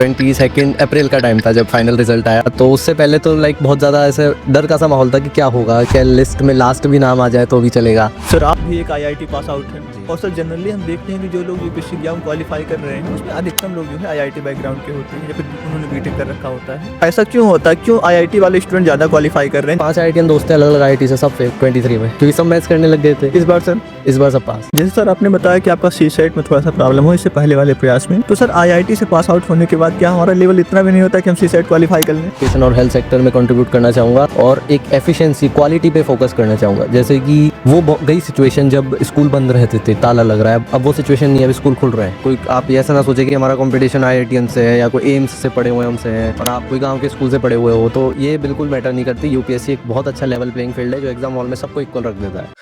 22 अप्रैल का टाइम था जब फाइनल रिजल्ट आया, तो उससे पहले तो बहुत ज़्यादा ऐसे डर का सा माहौल था कि क्या होगा, क्या लिस्ट में लास्ट भी नाम आ जाए तो भी चलेगा। सर आप भी एक आईआईटी पास आउट हैं जी। और सर जनरली हम देखते हैं कि जो लोग यूपीएससी एग्जाम क्वालिफाई कर रहे हैं उसमें अधिकतम लोग जो है आईआईटी बैकग्राउंड के होते हैं या फिर उन्होंने बीटेक कर रखा होता है। ऐसा क्यों होता है, क्यों आईआईटी वाले स्टूडेंट ज़्यादा क्वालिफाई कर रहे हैं? 5 IITian दोस्त हैं अलग अलग IIT से, सब फेल 23 में, क्योंकि सब मैथ्स करने लग गए थे। इस बार सर इस बार सब पास। जैसे सर आपने बताया कि आपका सी सेट में थोड़ा सा प्रॉब्लम हो इससे पहले वाले प्रयास में, तो सर आईआईटी से पास आउट होने के बाद क्या हमारा लेवल इतना भी नहीं होता कि हम सी सेट क्वालिफाई कर लें? एजुकेशन और हेल्थ सेक्टर में कंट्रीब्यूट करना चाहूँगा और एक एफिशिएंसी क्वालिटी पे फोकस करना चाहूँगा। जैसे कि वो गई सिचुएशन जब स्कूल बंद रहते थे, ताला लग रहा है, अब वो सिचुएशन नहीं है, अब स्कूल खुल रहे हैं। कोई आप ऐसा ना सोचे कि हमारा कंपटीशन IITian से है या कोई एम्स से पढ़े हुए हमसे है और आप कोई गांव के स्कूल से पढ़े हुए हो, तो ये बिल्कुल मैटर नहीं करती। यूपीएससी एक बहुत अच्छा लेवल प्लेइंग फील्ड है जो एग्जाम हॉल में सबको इक्वल रख देता है।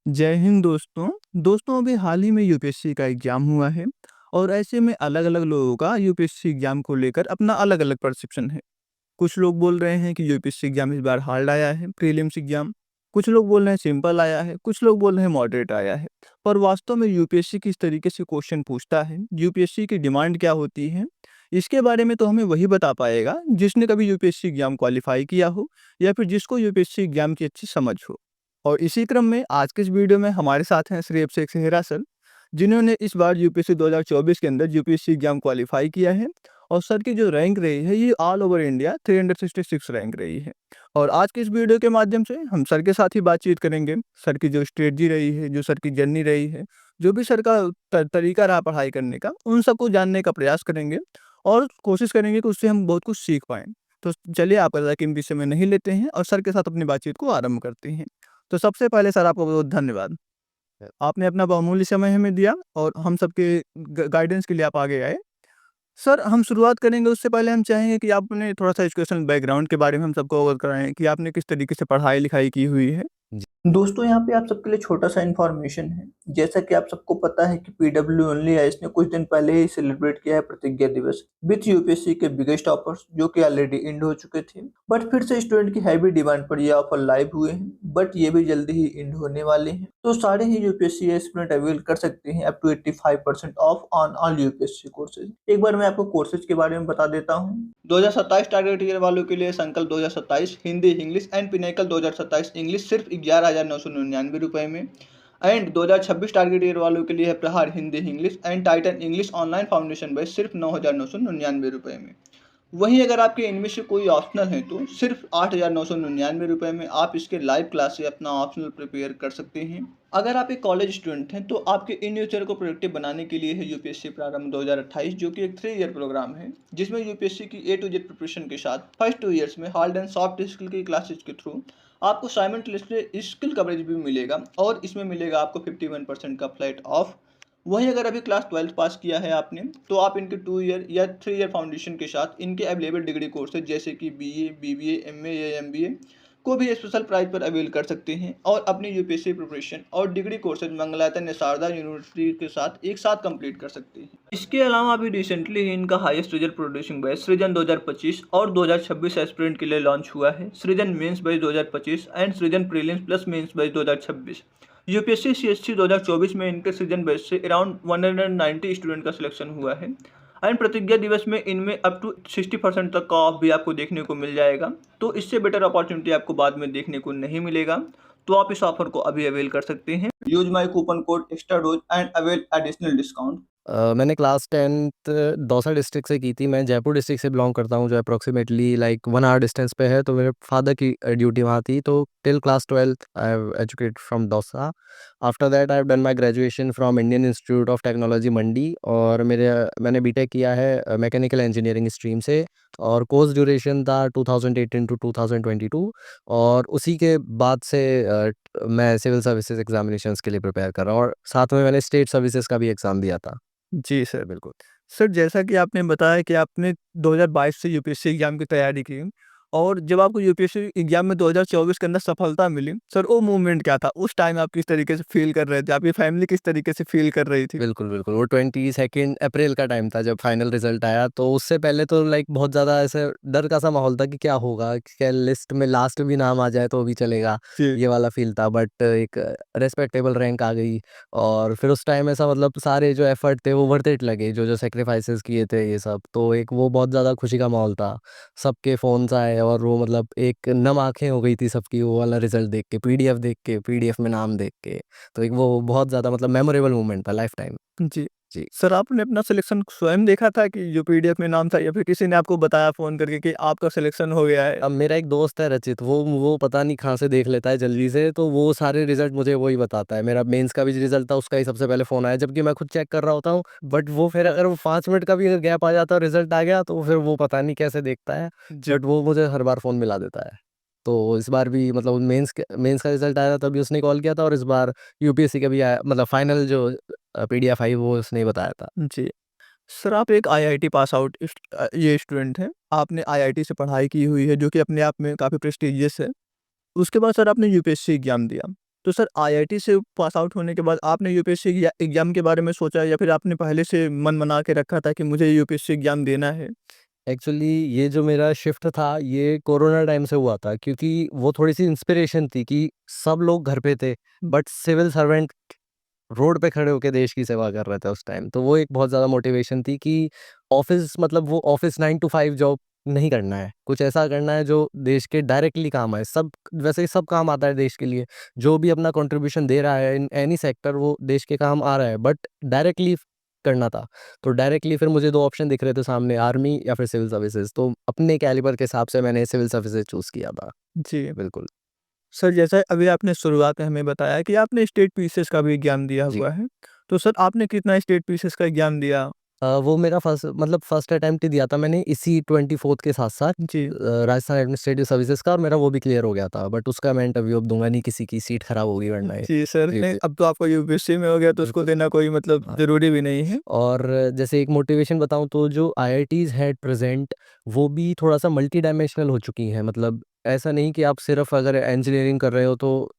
जय हिंद दोस्तों अभी हाल ही में यूपीएससी का एग्जाम हुआ है और ऐसे में अलग अलग लोगों का यूपीएससी एग्जाम को लेकर अपना अलग अलग परसेप्शन है। कुछ लोग बोल रहे हैं कि यूपीएससी एग्जाम इस बार हार्ड आया है, प्रीलिम्स एग्जाम। कुछ लोग बोल रहे हैं सिंपल आया है, कुछ लोग बोल रहे हैं मॉडरेट आया है। पर वास्तव में यूपीएससी किस तरीके से क्वेश्चन पूछता है, यूपीएससी की डिमांड क्या होती है, इसके बारे में तो हमें वही बता पाएगा जिसने कभी यूपीएससी एग्जाम क्वालिफाई किया हो या फिर जिसको यूपीएससी एग्जाम की अच्छी समझ हो। और इसी क्रम में आज के इस वीडियो में हमारे साथ हैं श्री अभिषेक सेहरा सर, जिन्होंने इस बार यूपीएससी 2024 के अंदर यूपीएससी एग्जाम क्वालिफाई किया है और सर की जो रैंक रही है ये ऑल ओवर इंडिया 366 रैंक रही है। और आज के इस वीडियो के माध्यम से हम सर के साथ ही बातचीत करेंगे, सर की जो स्ट्रेटजी रही है, जो सर की जर्नी रही है, जो भी सर का तरीका रहा पढ़ाई करने का, उन सबको जानने का प्रयास करेंगे और कोशिश करेंगे कि उससे हम बहुत कुछ सीख पाएँ। तो चलिए आपका ज़्यादा कीमती समय नहीं लेते हैं और सर के साथ अपनी बातचीत को आरंभ करते हैं। तो सबसे पहले सर आपका बहुत धन्यवाद। आपने अपना बहुमूल्य समय हमें दिया और हम सबके गाइडेंस के लिए आप आगे आए। सर हम शुरुआत करेंगे उससे पहले हम चाहेंगे कि आप अपने थोड़ा-सा एजुकेशनल बैकग्राउंड के बारे में हम सबको अवगत कराएँ कि आपने किस तरीके से पढ़ाई-लिखाई की हुई है? जी। दोस्तों यहाँ पे आप सबके लिए छोटा-सा इन्फॉर्मेशन है। जैसा कि आप सबको पता है कि पीडब्ल्यू ओनली आईएएस ने कुछ दिन पहले ही सेलिब्रेट किया है प्रतिज्ञा दिवस विथ यूपीएससी के बिगेस्ट टॉपर्स जो कि ऑलरेडी एंड हो चुके थे। बट फिर से स्टूडेंट की हैवी डिमांड पर ये ऑफर लाइव हुए हैं, बट ये भी जल्दी ही एंड होने वाले हैं। तो सारे ही यूपीएससी एस्पिरेंट अवेल कर सकते हैं up to 85% off on all UPSC courses. एक बार मैं आपको कोर्सेज के बारे में बता देता हूँ। 2027 टारगेट ईयर वालों के लिए संकल्प 2027 Hindi English and pinnacle 2027 English सिर्फ 11,999 रुपए में। एंड 2026 टारगेट ईयर वालों के लिए है प्रहार Hindi English and Titan English online foundation batch सिर्फ 9,999 रुपए में। वहीं अगर आपके इनमें से कोई ऑप्शनल है तो सिर्फ 8,999 रुपए में आप इसके लाइव क्लास से अपना ऑप्शनल प्रिपेयर कर सकते हैं। अगर आप एक कॉलेज स्टूडेंट हैं तो आपके इन फ्यूचर को प्रोडक्टिव बनाने के लिए है यूपीएससी प्रारंभ 2028 जो कि एक 3 ईयर प्रोग्राम है जिसमें यूपीएससी की A to Z प्रिपरेशन के साथ फर्स्ट 2 ईयर्स में हार्ड एंड सॉफ्ट स्किल की क्लासेज के थ्रू आपको साइमल्टेनियसली स्किल कवरेज भी मिलेगा और इसमें मिलेगा आपको 51% का फ्लैट ऑफ। वहीं अगर अभी क्लास 12th पास किया है आपने तो आप इनके 2 ईयर या 3 ईयर फाउंडेशन के साथ इनके अवेलेबल डिग्री कोर्सेज जैसे कि बीए, बीबीए, एमए या एमबीए को भी स्पेशल प्राइस पर अवेल कर सकते हैं और अपनी यूपीएससी प्रिपरेशन और डिग्री कोर्सेज मंगलायतन या शारदा यूनिवर्सिटी के साथ एक साथ कंप्लीट कर सकते हैं। इसके अलावा अभी रिसेंटली ही इनका हाईएस्ट रिजल्ट प्रोड्यूसिंग बैच सृजन 2025 और 2026 एस्पिरेंट के लिए लॉन्च हुआ है। Srijan mains batch 2025 and Srijan prelims plus mains batch 2026। UPSC CSC 2024 में इनके सृजन बैच से अराउंड 190 स्टूडेंट का सिलेक्शन हुआ है एंड प्रतिज्ञा दिवस में इनमें अप टू 60% तक का ऑफ भी आपको देखने को मिल जाएगा। तो इससे बेटर अपॉर्चुनिटी आपको बाद में देखने को नहीं मिलेगा, तो आप इस ऑफर को अभी अवेल कर सकते हैं। Use my coupon code extra dose and avail additional discount. मैंने क्लास 10th दौसा डिस्ट्रिक्ट से की थी। मैं जयपुर डिस्ट्रिक्ट से बिलोंग करता हूँ, जो अप्रोक्सीमेटली 1 आवर डिस्टेंस पे है। तो मेरे फादर की ड्यूटी वहाँ थी। तो till class 12th I have educated from Dausa. After that I have done my graduation from Indian Institute of Technology Mandi और मैंने बीटेक किया है मैकेनिकल इंजीनियरिंग स्ट्रीम से और कोर्स ड्यूरेशन था 2018 टू 2022 और उसी के बाद से मैं सिविल सर्विसेज एग्जामिनेशंस के लिए प्रिपेयर कर रहा हूँ और साथ में मैंने स्टेट सर्विसेज का भी एग्ज़ाम दिया था। जी सर, बिल्कुल। सर जैसा कि आपने बताया कि आपने 2022 से यूपीएससी एग्ज़ाम की तैयारी की और जब आपको यूपीएससी एग्जाम में 2024 के अंदर सफलता मिली, सर वो मूवमेंट क्या था? उस टाइम आप किस तरीके से फ़ील कर रहे थे? आपकी फैमिली किस तरीके से फ़ील कर रही थी? बिल्कुल, बिल्कुल। वो 22 अप्रैल का टाइम था जब फाइनल रिज़ल्ट आया, तो उससे पहले तो लाइक बहुत ज़्यादा ऐसे डर का सा माहौल था कि क्या होगा? क्या लिस्ट में लास्ट भी नाम आ जाए तो भी चलेगा, जी, ये वाला फ़ील था। बट एक रिस्पेक्टेबल रैंक आ गई और फिर उस टाइम ऐसा मतलब सारे जो एफ़र्ट थे वो वर्थ इट लगे, जो-जो सैक्रिफ़ाइसेस किए थे ये सब। तो एक वो बहुत ज़्यादा खुशी का माहौल था। सबके फ़ोन्स आए और वो मतलब एक नम आँखें हो गई थी सबकी वो वाला रिज़ल्ट देख के, पीडीएफ देख के, पीडीएफ में नाम देख के। तो एक वो बहुत ज़्यादा मतलब मेमोरेबल मोमेंट था लाइफ़ टाइम। जी। जी। सर आपने अपना सिलेक्शन स्वयं देखा था कि जो पीडीएफ में नाम था या फिर किसी ने आपको बताया फ़ोन करके कि आपका सिलेक्शन हो गया है? अब मेरा एक दोस्त है रचित, वो पता नहीं कहाँ से देख लेता है जल्दी से, तो वो सारे रिज़ल्ट मुझे वो ही बताता है। मेरा मेंस का भी रिज़ल्ट था, उसका ही सबसे पहले फ़ोन आया, जबकि मैं खुद चेक कर रहा होता हूँ। बट वो फिर अगर वो 5 मिनट का भी अगर गैप आ जाता है और रिज़ल्ट आ गया, तो फिर वो पता नहीं कैसे देखता है, जी, बट वो मुझे हर बार फ़ोन मिला देता है। तो इस बार भी मतलब मेंस का रिज़ल्ट आया था, तभी उसने कॉल किया था और इस बार यूपीएससी का भी आया मतलब फाइनल जो पीडीएफ आई, वो उसने ही बताया था। जी। सर आप एक आईआईटी पास आउट ये स्टूडेंट हैं। आपने आईआईटी से पढ़ाई की हुई है जो कि अपने आप में काफ़ी प्रेस्टिजियस है। उसके बाद सर आपने यूपीएससी एग्ज़ाम दिया। तो सर आईआईटी से पास आउट होने के बाद आपने यूपीएससी एग्ज़ाम के बारे में सोचा या फिर आपने पहले से मन बना के रखा था कि मुझे यूपीएससी एग्ज़ाम देना है? एक्चुअली ये जो मेरा शिफ्ट था, ये कोरोना टाइम से हुआ था क्योंकि वो थोड़ी-सी इंस्पिरेशन थी कि सब लोग घर पे थे, बट सिविल सर्वेंट रोड पे खड़े होके देश की सेवा कर रहे थे उस टाइम। तो वो एक बहुत ज़्यादा मोटिवेशन थी कि ऑफ़िस मतलब वो ऑफ़िस 9 टू 5 जॉब नहीं करना है। कुछ ऐसा करना है जो देश के डायरेक्टली काम आए। सब वैसे ही सब काम आता है देश के लिए। जो भी अपना कंट्रीब्यूशन दे रहा है इन एनी सेक्टर वो देश के काम आ रहा है, बट डायरेक्टली करना था। तो डायरेक्टली फिर मुझे 2 ऑप्शन दिख रहे थे सामने, आर्मी या फिर सिविल सर्विसेज़। तो अपने कैलिबर के हिसाब से मैंने सिविल सर्विसेज़ चूज़ किया था। जी। बिल्कुल। सर जैसा अभी आपने शुरुआत में हमें बताया कि आपने स्टेट पीसीएस का भी एग्ज़ाम दिया जी। हुआ है। तो सर आपने कितना स्टेट पीसीएस का एग्ज़ाम दिया? वो मेरा फर्स्ट अटेम्प्ट ही दिया था मैंने इसी 24th के साथ-साथ जी। राजस्थान एडमिनिस्ट्रेटिव सर्विसेज़ का, और मेरा वो भी क्लियर हो गया था। बट उसका मैं इंटरव्यू अब दूँगा नहीं, किसी की सीट खराब होगी वरना ये। जी सर, जी, नहीं जी। अब तो आपका यूपीएससी में हो गया तो उसको बिल्कुल। देना कोई मतलब हाँ। ज़रूरी भी नहीं है। और जैसे एक मोटिवेशन बताऊँ तो जो आईआईटीज़ है एट प्रेज़ेंट, वो भी थोड़ा-सा मल्टी डायमेंशनल हो चुकी हैं। मतलब ऐसा नहीं कि आप सिर्फ़ अगर इंजीनियरिंग कर रहे हो तो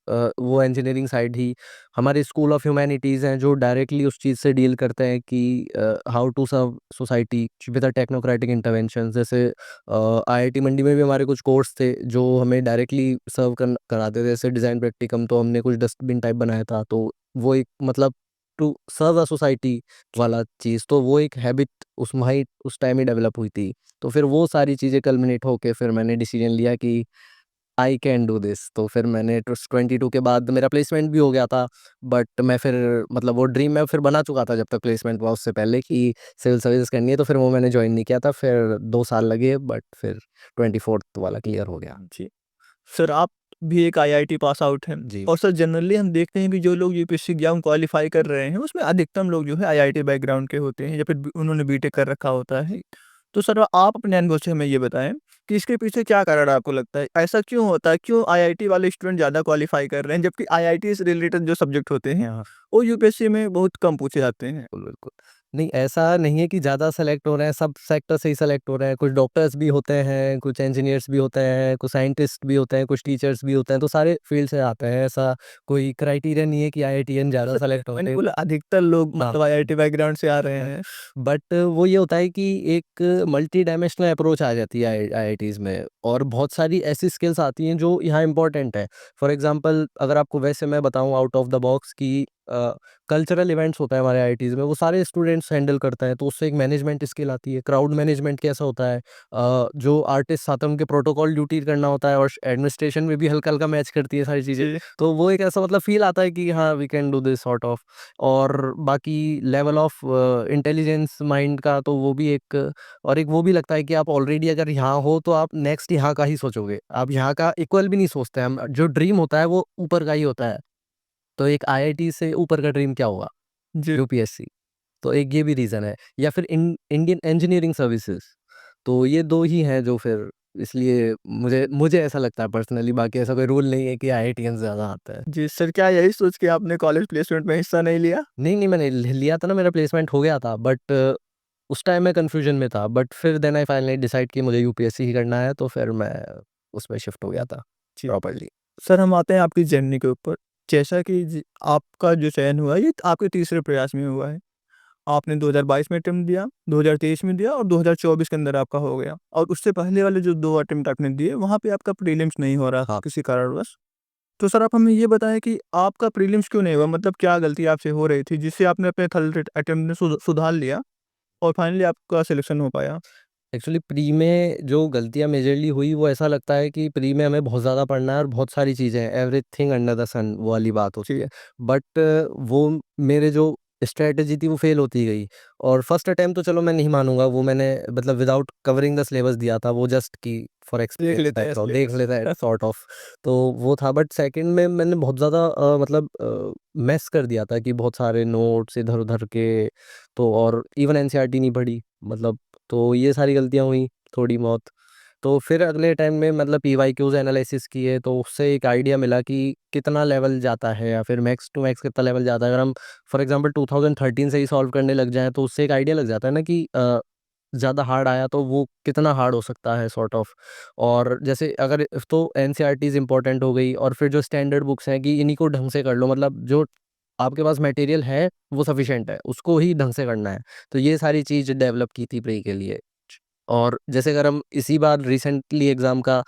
वो इंजीनियरिंग साइड ही, हमारे स्कूल ऑफ ह्यूमैनिटीज़ हैं जो डायरेक्टली उस चीज़ से डील करते हैं कि how to serve society with a technocratic interventions. जैसे आईआईटी मंडी में भी हमारे कुछ कोर्स थे जो हमें डायरेक्टली सर्व कराते थे। जैसे डिज़ाइन प्रैक्टिकम, तो हमने कुछ डस्टबिन टाइप बनाया था, तो वो एक मतलब टू सर्व अ सोसाइटी वाला चीज़, तो वो एक हैबिट उस टाइम ही डेवलप हुई थी। तो फिर वो सारी चीज़ें कल्मिनेट होके फिर मैंने डिसीजन लिया कि आई कैन डू दिस। तो फिर मैंने 22 के बाद मेरा प्लेसमेंट भी हो गया था। बट मैं फिर मतलब वो ड्रीम मैं फिर बना चुका था जब तक प्लेसमेंट हुआ, उससे पहले कि सिविल सर्विसेज़ करनी है, तो फिर वो मैंने जॉइन नहीं किया था। फिर 2 साल लगे, बट फिर 24th वाला क्लियर हो गया। जी। सर आप भी एक आईआईटी पास आउट हैं जी। और सर जनरली हम देखते हैं कि जो लोग यूपीएससी एग्ज़ाम क्वालीफाई कर रहे हैं उसमें अधिकतम लोग जो है आईआईटी बैकग्राउंड के होते हैं या फिर उन्होंने बीटेक कर रखा होता है। तो सर आप अपने अनुभव से हमें ये बताएँ कि इसके पीछे क्या कारण आपको लगता है? ऐसा क्यों होता है? क्यों आईआईटी वाले स्टूडेंट ज़्यादा क्वालीफाई कर रहे हैं जबकि आईआईटी से रिलेटेड जो सब्जेक्ट होते हैं हाँ। वो यूपीएससी में बहुत कम पूछे जाते हैं? बिल्कुल, बिल्कुल। नहीं, ऐसा नहीं है कि ज़्यादा सेलेक्ट हो रहे हैं, सब सेक्टर से ही सेलेक्ट हो रहे हैं। कुछ डॉक्टर्स भी होते हैं, कुछ इंजीनियर्स भी होते हैं, कुछ साइंटिस्ट भी होते हैं, कुछ टीचर्स भी होते हैं, तो सारे फील्ड से आते हैं। ऐसा कोई क्राइटेरिया नहीं है कि आईआईटीएन ज़्यादा सर सेलेक्ट मैंने होते हैं। बोला अधिकतर लोग हाँ। मतलब आईआईटी बैकग्राउंड से आ रहे हैं। बट वो ये होता है कि एक मल्टी डायमेंशनल अप्रोच आ जाती है आईआईटीज़ में, और बहुत सारी ऐसी स्किल्स आती हैं जो यहाँ इम्पोर्टेंट है। फॉर एग्जांपल अगर आपको वैसे मैं बताऊँ आउट ऑफ द बॉक्स कि कल्चरल इवेंट्स होता है हमारे आईआईटीज़ में, वो सारे स्टूडेंट्स हैंडल करते हैं, तो उससे एक मैनेजमेंट स्किल आती है। क्राउड मैनेजमेंट कैसा होता है, जो आर्टिस्ट आते हैं उनके प्रोटोकॉल ड्यूटी करना होता है, और एडमिनिस्ट्रेशन में भी हल्का-हल्का मैच करती है सारी चीज़ें। जी। तो वो एक ऐसा मतलब फ़ील आता है कि हाँ, we can do this sort of. और बाकी लेवल ऑफ इंटेलिजेंस माइंड का, तो वो भी एक, और एक वो भी लगता है कि आप ऑलरेडी अगर यहाँ हो तो आप नेक्स्ट यहाँ का ही सोचोगे। आप यहाँ का इक्वल भी नहीं सोचते हम, जो ड्रीम होता है वो ऊपर का ही होता है। तो एक आईआईटी से ऊपर का ड्रीम क्या होगा? जी। यूपीएससी। तो एक ये भी रीज़न है, या फिर इंडियन इंजीनियरिंग सर्विसेज़। तो ये 2 ही हैं जो फिर, इसलिए मुझे मुझे ऐसा लगता है पर्सनली, बाकी ऐसा कोई रूल नहीं है कि आईआईटीएन ज़्यादा आता है। जी, सर क्या यही सोच के आपने कॉलेज प्लेसमेंट में हिस्सा नहीं लिया? नहीं, नहीं, मैंने लिया था ना, मेरा प्लेसमेंट हो गया था, बट उस टाइम मैं कन्फ्यूजन में था, बट फिर देन आई फाइनली डिसाइड कि मुझे यूपीएससी ही करना है, तो फिर मैं उसमें शिफ्ट हो गया था जी। प्रॉपर्ली। सर हम आते हैं आपकी जर्नी के ऊपर। जैसा कि आपका जो चयन हुआ ये आपके तीसरे प्रयास में हुआ है। आपने 2022 में अटेम्प्ट दिया, 2023 में दिया और 2024 के अंदर आपका हो गया। और उससे पहले वाले जो 2 अटेम्प्ट आपने दिए वहाँ पे आपका प्रीलिम्स नहीं हो रहा था हाँ। किसी कारणवश। तो सर आप हमें ये बताएँ कि आपका प्रीलिम्स क्यों नहीं हुआ? मतलब क्या गलती आपसे हो रही थी जिससे आपने अपने थर्ड अटेम्प्ट में सुधार लिया और फाइनली आपका सिलेक्शन हो पाया? एक्चुअली प्री में जो गलतियाँ मेजरली हुई, वो ऐसा लगता है कि प्री में हमें बहुत ज़्यादा पढ़ना है और बहुत सारी चीज़ें हैं, एवरीथिंग अंडर द सन वो वाली बात होती जी। है। बट वो मेरे जो स्ट्रैटेजी थी वो फेल होती गई। और फर्स्ट अटेम्प्ट तो चलो मैं नहीं मानूँगा, वो मैंने मतलब विदाउट कवरिंग द सिलेबस दिया था, वो जस्ट कि फॉर देख एक्सपीरियंस लेते हैं टाइप ऑफ देख सिलेबस। लेता है सॉर्ट ऑफ। तो वो था, बट सेकंड में मैंने बहुत ज़्यादा मतलब मेस कर दिया था कि बहुत सारे नोट्स इधर-उधर के, तो और इवन एनसीईआरटी नहीं पढ़ी मतलब, तो ये सारी गलतियाँ हुई थोड़ी बहुत। तो फिर अगले टाइम में मतलब पीवाईक्यूज़ एनालिसिस किए, तो उससे एक आइडिया मिला कि कितना लेवल जाता है या फिर मैक्स टू मैक्स कितना लेवल जाता है। अगर हम फॉर एग्ज़ाम्पल 2013 से ही सॉल्व करने लग जाएँ, तो उससे एक आइडिया लग जाता है ना कि ज़्यादा हार्ड आया तो वो कितना हार्ड हो सकता है सॉर्ट ऑफ। और जैसे अगर तो एनसीईआरटीज़ इम्पोर्टेंट हो गई, और फिर जो स्टैंडर्ड बुक्स हैं कि इन्हीं को ढंग से कर लो, मतलब जो आपके पास मटेरियल है वो सफिशिएंट है, उसको ही ढंग से करना है। तो ये सारी चीज़ डेवलप की थी प्री के लिए। और जैसे अगर हम इसी बार रिसेंटली एग्ज़ाम का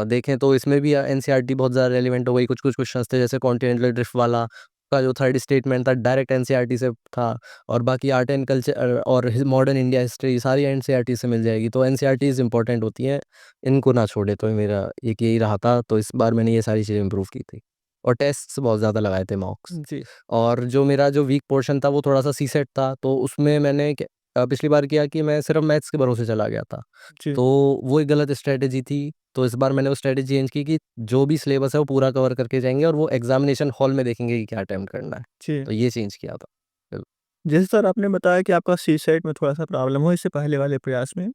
देखें, तो इसमें भी एनसीईआरटी बहुत ज़्यादा रेलेवेंट हो गई। कुछ-कुछ क्वेश्चंस थे, जैसे कॉन्टिनेंटल ड्रिफ्ट वाला का जो थर्ड स्टेटमेंट था, डायरेक्ट एनसीईआरटी से था। और बाकी आर्ट एंड कल्चर और मॉडर्न इंडिया हिस्ट्री सारी एनसीईआरटी से मिल जाएगी। तो एनसीईआरटीज़ इम्पोर्टेंट होती हैं, इनको ना छोड़े, तो मेरा एक यही रहा था। तो इस बार मैंने ये सारी चीज़ें इम्प्रूव की थी, और टेस्ट्स बहुत ज़्यादा लगाए थे, मॉक्स। जी। और जो मेरा जो वीक पोर्शन था वो थोड़ा-सा सीसेट था, तो उसमें मैंने पिछली बार किया कि मैं सिर्फ़ मैथ्स के भरोसे चला गया था। जी। तो वो एक गलत स्ट्रैटेजी थी। तो इस बार मैंने वो स्ट्रैटेजी चेंज की कि जो भी सिलेबस है वो पूरा कवर करके जाएँगे, और वो एग्ज़ामिनेशन हॉल में देखेंगे कि क्या अटेम्प्ट करना है। जी। तो ये चेंज किया था। बिल जैसे सर आपने बताया कि आपका सीसेट में थोड़ा-सा प्रॉब्लम हुआ इससे पहले वाले प्रयास में।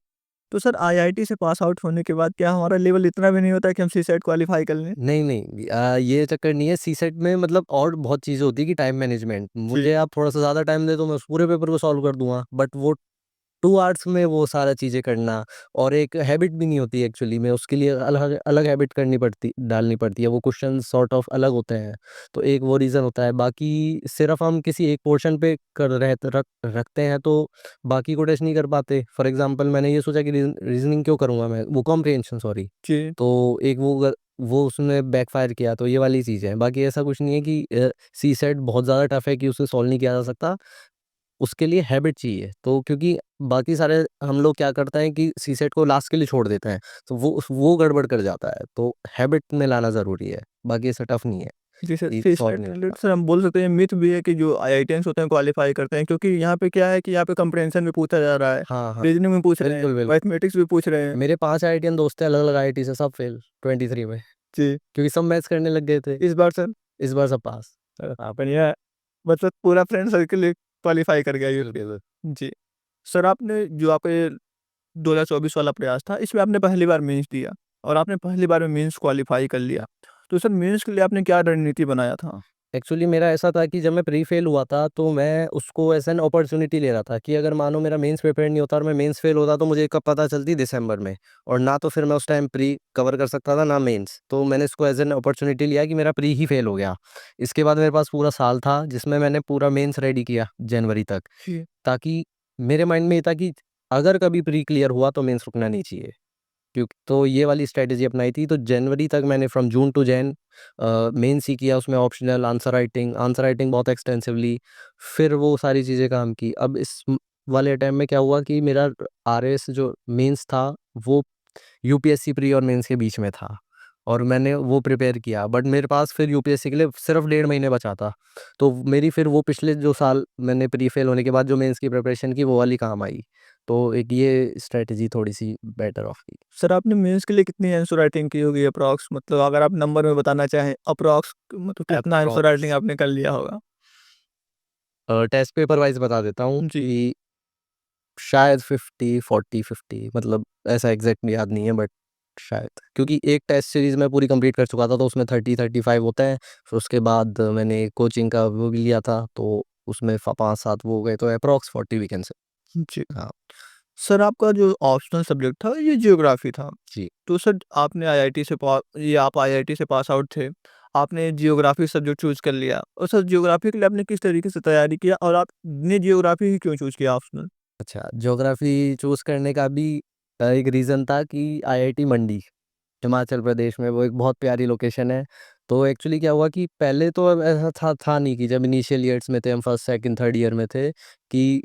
तो सर आईआईटी से पास आउट होने के बाद क्या हमारा लेवल इतना भी नहीं होता कि हम सीसेट क्वालीफाई कर लें? नहीं, नहीं, ये चक्कर नहीं है। सीसेट में मतलब और बहुत चीज़ें होती है कि टाइम मैनेजमेंट। जी। मुझे आप थोड़ा-सा ज़्यादा टाइम दे दो, मैं उस पूरे पेपर को सॉल्व कर दूँगा। बट वो 2 आवर्स में वो सारा चीज़ें करना, और एक हैबिट भी नहीं होती एक्चुअली में, उसके लिए अलग अलग हैबिट डालनी पड़ती है, वो क्वेश्चन सॉर्ट ऑफ अलग होते हैं। तो एक वो रीज़न होता है, बाकी सिर्फ़ हम किसी एक पोर्शन पे कर रह रखते हैं, तो बाकी को टेस्ट नहीं कर पाते। फॉर एग्ज़ाम्पल मैंने ये सोचा कि रीज़निंग क्यों करूँगा मैं, वो कॉम्प्रिहेंशन सॉरी। जी। तो एक वो उसने बैकफ़ायर किया, तो ये वाली चीज़ है। बाकी ऐसा कुछ नहीं है कि सीसेट बहुत ज़्यादा टफ़ है कि उसे सॉल्व नहीं किया जा सकता। उसके लिए हैबिट चाहिए। तो क्योंकि बाकी सारे हम लोग क्या करते हैं कि सीसेट को लास्ट के लिए छोड़ देते हैं, तो वो गड़बड़ कर जाता है। तो हैबिट में लाना ज़रूरी है, बाकी ऐसा टफ नहीं है, जी सर, ये सॉल्व सीसेट नहीं रिलेटेड होता। सर हम बोल सकते हैं मिथ भी है कि जो आईआईटियंस होते हैं क्वालीफाई करते हैं क्योंकि यहाँ पे क्या है कि यहाँ पे कम्प्रीहेंशन भी पूछा जा रहा है, हाँ, हाँ। रीजनिंग में पूछ रहे हैं, बिल्कुल, बिल्कुल। मैथमेटिक्स भी पूछ रहे हैं। मेरे 5 आईआईटीएन दोस्त हैं, अलग-अलग आईआईटी से, सब फेल 23 में, जी। क्योंकि सब मैथ्स करने लग गए थे। इस बार सर इस बार सब पास। बढ़िया मतलब पूरा फ्रेंड सर्किल क्वालीफाई कर गया यूपी। बिल्कुल। जी। सर आपने जो आपके 2024 वाला प्रयास था इसमें आपने पहली बार मेंस दिया और आपने पहली बार में मेंस क्वालीफाई कर लिया। तो सर मेंस के लिए आपने क्या रणनीति बनाया था? एक्चुअली मेरा ऐसा था कि जब मैं प्री फेल हुआ था, तो मैं उसको एज़ एन अपॉर्च्युनिटी ले रहा था कि अगर मानो मेरा मेंस प्रिपेयर नहीं होता और मैं मेंस फेल होता, तो मुझे कब पता चलती, दिसंबर में। और ना तो फिर मैं उस टाइम प्री कवर कर सकता था, ना मेंस। तो मैंने इसको एज़ एन अपॉर्च्युनिटी लिया कि मेरा प्री ही फेल हो गया। इसके बाद मेरे पास पूरा साल था, जिसमें मैंने पूरा मेंस रेडी किया जनवरी तक, जी। ताकि मेरे माइंड में ये था कि अगर कभी प्री क्लियर हुआ तो मेंस रुकना नहीं चाहिए। तो ये वाली स्ट्रैटेजी अपनाई थी। तो जनवरी तक मैंने from June to Jan mains ही किया, उसमें ऑप्शनल आंसर राइटिंग बहुत एक्सटेंसिवली, फिर वो सारी चीज़ें काम की। अब इस वाले टाइम में क्या हुआ कि मेरा आरएस जो मेंस था, वो यूपीएससी प्री और मेंस के बीच में था, और मैंने वो प्रिपेयर किया, बट मेरे पास फिर यूपीएससी के लिए सिर्फ 1.5 महीने बचा था। तो मेरी फिर वो पिछले जो साल मैंने प्री फेल होने के बाद जो मेंस की प्रिपरेशन की, वो वाली काम आई। तो एक ये स्ट्रैटेजी थोड़ी सी बेटर ऑफ की। सर आपने मेंस के लिए कितनी आंसर राइटिंग की होगी अप्रॉक्स मतलब अगर आप नंबर में बताना चाहें अप्रॉक्स मतलब कितना आंसर राइटिंग अप्रॉक्स आपने कर लिया होगा? टेस्ट पेपर वाइज़ बता देता हूँ जी। कि शायद 50-40-50, मतलब ऐसा एग्ज़ैक्ट याद नहीं है, बट शायद, क्योंकि एक टेस्ट सीरीज़ मैं पूरी कंप्लीट कर चुका था, तो उसमें 30-35 होते हैं। फिर उसके बाद मैंने कोचिंग का वो भी लिया था, तो उसमें 5-7 वो हो गए, तो एप्रॉक्स 40 वी कैन से। जी। हाँ। सर आपका जो ऑप्शनल सब्जेक्ट था ये जियोग्राफी था। जी। तो सर आपने आईआईटी से आप आईआईटी से पास आउट थे। आपने जियोग्राफी सब्जेक्ट चूज़ कर लिया और सर जियोग्राफी के लिए आपने किस तरीके से तैयारी किया और आपने जियोग्राफी ही क्यों चूज़ किया ऑप्शनल? अच्छा, ज्योग्राफ़ी चूज़ करने का भी एक रीज़न था कि आईआईटी मंडी, हिमाचल प्रदेश में, वो एक बहुत प्यारी लोकेशन है। तो एक्चुअली क्या हुआ कि पहले तो अब ऐसा था नहीं कि जब इनिशियल ईयर्स में थे, हम फर्स्ट, सेकंड, थर्ड ईयर में थे कि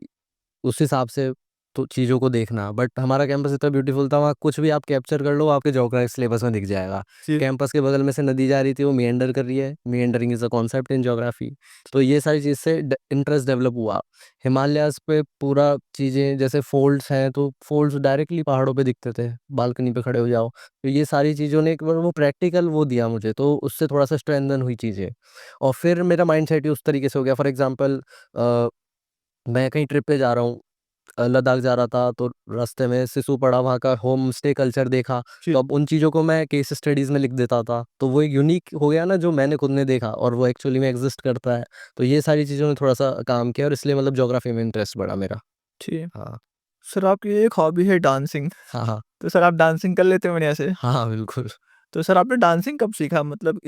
उस हिसाब से तो चीज़ों को देखना, बट हमारा कैंपस इतना ब्यूटीफुल था, वहाँ कुछ भी आप कैप्चर कर लो, आपके ज्योग्राफी सिलेबस में दिख जाएगा। जी। कैंपस के बगल में से नदी जा रही थी, वो मेंडर कर रही है, meandering is a concept in geography. तो ये सारी चीज़ से इंटरेस्ट डेवलप हुआ। हिमालयाज़ पे पूरा चीज़ें जैसे फ़ोल्ड्स हैं, तो फ़ोल्ड्स डायरेक्टली पहाड़ों पे दिखते थे, बालकनी पे खड़े हो जाओ। तो ये सारी चीज़ों ने एक बार वो प्रैक्टिकल वो दिया मुझे, तो उससे थोड़ा-सा स्ट्रेंथन हुई चीज़ें। और फिर मेरा माइंडसेट ही उस तरीके से हो गया। फॉर एग्ज़ाम्पल मैं कहीं ट्रिप पे जा रहा हूँ, लद्दाख जा रहा था, तो रास्ते में सिसु पड़ा, वहाँ का होम स्टे कल्चर देखा, जी। तो अब उन चीज़ों को मैं केस स्टडीज़ में लिख देता था। तो वो एक यूनिक हो गया ना, जो मैंने खुद ने देखा और वो एक्चुअली में एग्ज़िस्ट करता है। तो ये सारी चीज़ों ने थोड़ा-सा काम किया और इसलिए मतलब ज्योग्राफ़ी में इंटरेस्ट बढ़ा मेरा। जी। हाँ। सर आपकी एक हॉबी है डांसिंग। हाँ, हाँ। तो सर आप डांसिंग कर लेते हैं बढ़िया से? हाँ, हाँ, बिल्कुल। तो सर आपने डांसिंग कब सीखा? मतलब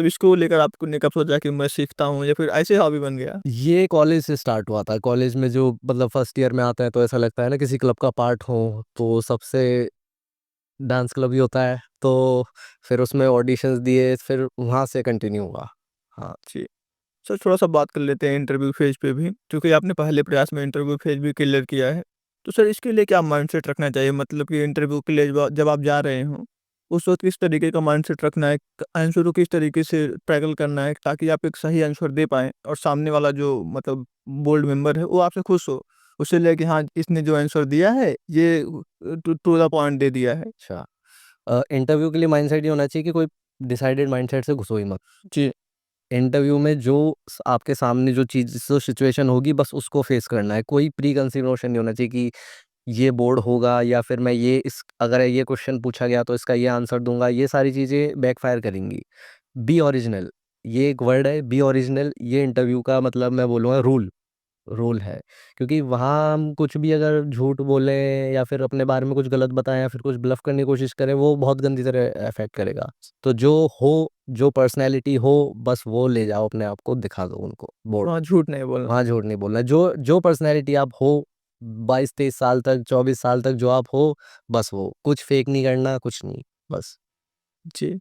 इसको लेकर आपने कब सोचा कि मैं सीखता हूँ या फिर ऐसे हॉबी बन गया? ये कॉलेज से स्टार्ट हुआ था। कॉलेज में जो मतलब फर्स्ट ईयर में आता है, तो ऐसा लगता है ना किसी क्लब का पार्ट हो, तो सबसे डांस क्लब ही होता है। तो फिर उसमें ऑडिशंस दिए, फिर वहाँ से कंटिन्यू हुआ। हाँ। जी। सर थोड़ा-सा बात कर लेते हैं इंटरव्यू फेज़ पे भी, क्योंकि आपने पहले प्रयास में इंटरव्यू फेज़ भी क्लियर किया है। तो सर इसके लिए क्या माइंडसेट रखना चाहिए? मतलब कि इंटरव्यू के लिए जब आप जा रहे हों, उस वक़्त किस तरीके का माइंडसेट रखना है? आंसर को किस तरीके से टैकल करना है ताकि आप एक सही आंसर दे पाएँ और सामने वाला जो मतलब बोर्ड मेंबर है वो आपसे खुश हो? उसे ले कि हाँ, इसने जो आंसर दिया है ये टू द पॉइंट दे दिया है। अच्छा। इंटरव्यू के लिए माइंडसेट ये होना चाहिए कि कोई डिसाइडेड माइंडसेट से घुसो ही मत। जी। इंटरव्यू में जो आपके सामने जो चीज़ जो सिचुएशन होगी, बस उसको फेस करना है। कोई प्री कंसीव नोशन नहीं होना चाहिए कि ये बोर्ड होगा या फिर मैं ये इस अगर ये क्वेश्चन पूछा गया तो इसका ये आंसर दूँगा। ये सारी चीज़ें बैकफायर करेंगी। बी ओरिजिनल, ये एक वर्ड है, बी ओरिजिनल, ये इंटरव्यू का मतलब मैं बोलूँगा रूल है। क्योंकि वहाँ हम कुछ भी अगर झूठ बोलें या फिर अपने बारे में कुछ गलत बताएँ या फिर कुछ ब्लफ़ करने की कोशिश करें, वो बहुत गंदी तरह अफ़ेक्ट करेगा। तो जो पर्सनैलिटी हो, बस वो ले जाओ, अपने आप को दिखा दो उनको बोर्ड। वहाँ झूठ नहीं बोलना। वहाँ झूठ नहीं बोलना। जो पर्सनैलिटी आप हो, 22-23 साल तक, 24 साल तक जो आप हो, बस वो। कुछ फ़ेक नहीं करना, कुछ नहीं, बस। जी।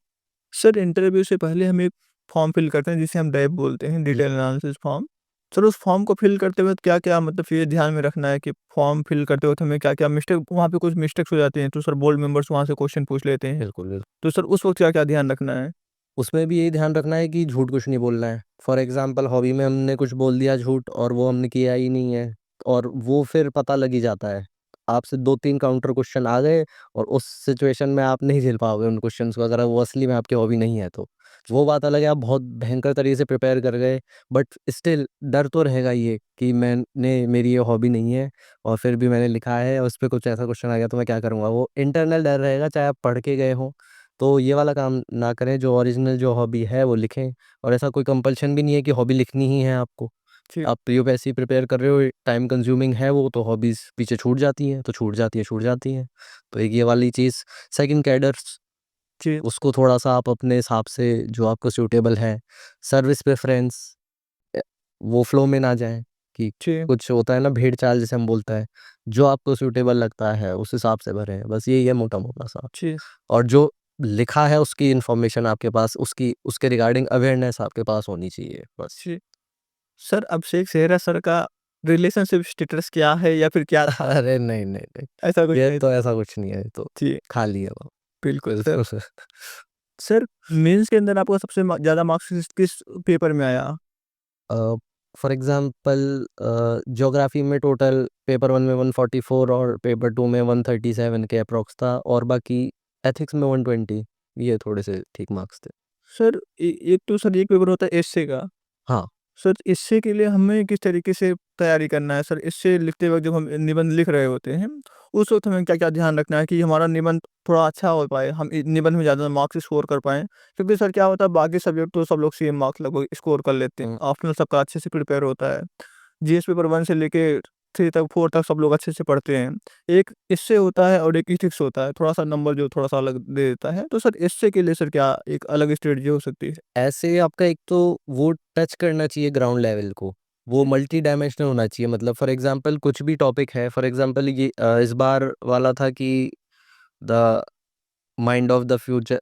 सर इंटरव्यू से पहले हम एक फॉर्म फिल करते हैं जिसे हम डैब बोलते हैं, जी। Detail analysis form. सर उस फॉर्म को फिल करते वक़्त क्या-क्या मतलब ये ध्यान में रखना है कि फॉर्म फिल करते वक़्त हमें क्या-क्या मिस्टेक वहाँ पे कुछ मिस्टेक्स हो जाती हैं, तो सर बोर्ड मेंबर्स वहाँ से क्वेश्चन पूछ लेते हैं। बिल्कुल, बिल्कुल। तो सर उस वक़्त क्या-क्या ध्यान रखना है? उसमें भी यही ध्यान रखना है कि झूठ कुछ नहीं बोलना है। फॉर एग्ज़ाम्पल हॉबी में हमने कुछ बोल दिया झूठ और वो हमने किया ही नहीं है और वो फिर पता लग ही जाता है। आपसे 2-3 काउंटर क्वेश्चन आ गए और उस सिचुएशन में आप नहीं झेल पाओगे उन क्वेश्चन्स को, अगर वो असली में आपकी हॉबी नहीं है तो। वो बात अलग है, आप बहुत भयंकर तरीके से प्रिपेयर कर गए, बट स्टिल डर तो रहेगा ही है कि मेरी ये हॉबी नहीं है और फिर भी मैंने लिखा है और उस पे कुछ ऐसा क्वेश्चन आ गया तो मैं क्या करूँगा? वो इंटरनल डर रहेगा, चाहे आप पढ़ के गए हों। तो ये वाला काम ना करें, जो ओरिजिनल जो हॉबी है वो लिखें और ऐसा कोई कंपल्शन भी नहीं है कि हॉबी लिखनी ही है आपको। जी। आप यूपीएससी प्रिपेयर कर रहे हो, टाइम कंज्यूमिंग है वो, तो हॉबीज़ पीछे छूट जाती हैं, तो छूट जाती है, छूट जाती हैं। तो एक ये वाली चीज़। सेकंड कैडर्स, जी। उसको थोड़ा-सा आप अपने हिसाब से जो आपको सूटेबल है। सर्विस प्रेफ़रेंस, अ, वो फ्लो में ना जाएँ कि जी। कुछ होता है ना भेड़-चाल जिसे हम बोलते हैं, जो आपको सूटेबल लगता है उस हिसाब से भरें। बस यही है मोटा-मोटा सा। जी। और जो लिखा है उसकी इन्फॉर्मेशन आपके पास, उसकी उसके रिगार्डिंग अवेयरनेस आपके पास होनी चाहिए, बस। जी। सर अभिषेक सेहरा सर का रिलेशनशिप स्टेटस क्या है या फिर क्या था? अरे नहीं, नहीं, नहीं। ऐसा कुछ ये नहीं तो था? ऐसा कुछ नहीं है, ये तो जी। खाली है वो। बिल्कुल सर। बिल्कुल। सर मेंस के अंदर आपका सबसे ज़्यादा मार्क्स किस पेपर में आया? अ, फॉर एग्ज़ाम्पल ज्योग्राफ़ी में टोटल पेपर 1 में 144 और पेपर 2 में 137 के अप्रॉक्स था और बाकी एथिक्स में 120, ये थोड़े से ठीक मार्क्स थे। सर एक तो सर एक पेपर होता है एस्से का। हाँ। सर एस्से के लिए हमें किस तरीके से तैयारी करना है? सर एस्से लिखते वक़्त जब हम निबंध लिख रहे होते हैं, उस वक़्त हमें क्या-क्या ध्यान रखना है कि हमारा निबंध थोड़ा अच्छा हो पाए, हम निबंध में ज़्यादा मार्क्स स्कोर कर पाएँ? क्योंकि सर क्या होता है बाकी सब्जेक्ट तो सब लोग सेम मार्क्स लगभग स्कोर कर लेते हैं। ऑप्शनल सबका अच्छे से प्रिपेयर होता है। जीएस पेपर 1 से लेके 3 तक 4 तक सब लोग अच्छे से पढ़ते हैं। एक एस्से होता है और एक एथिक्स होता है, थोड़ा-सा नंबर जो थोड़ा-सा अलग दे देता है। तो सर एस्से के लिए सर क्या एक अलग स्ट्रेटजी हो सकती है? ऐसे आपका एक तो वो टच करना चाहिए ग्राउंड लेवल को, वो जी, मल्टी डायमेंशनल होना चाहिए। मतलब फॉर एग्ज़ाम्पल कुछ भी टॉपिक है, फॉर एग्ज़ाम्पल ये इस बार वाला था कि the mind of the future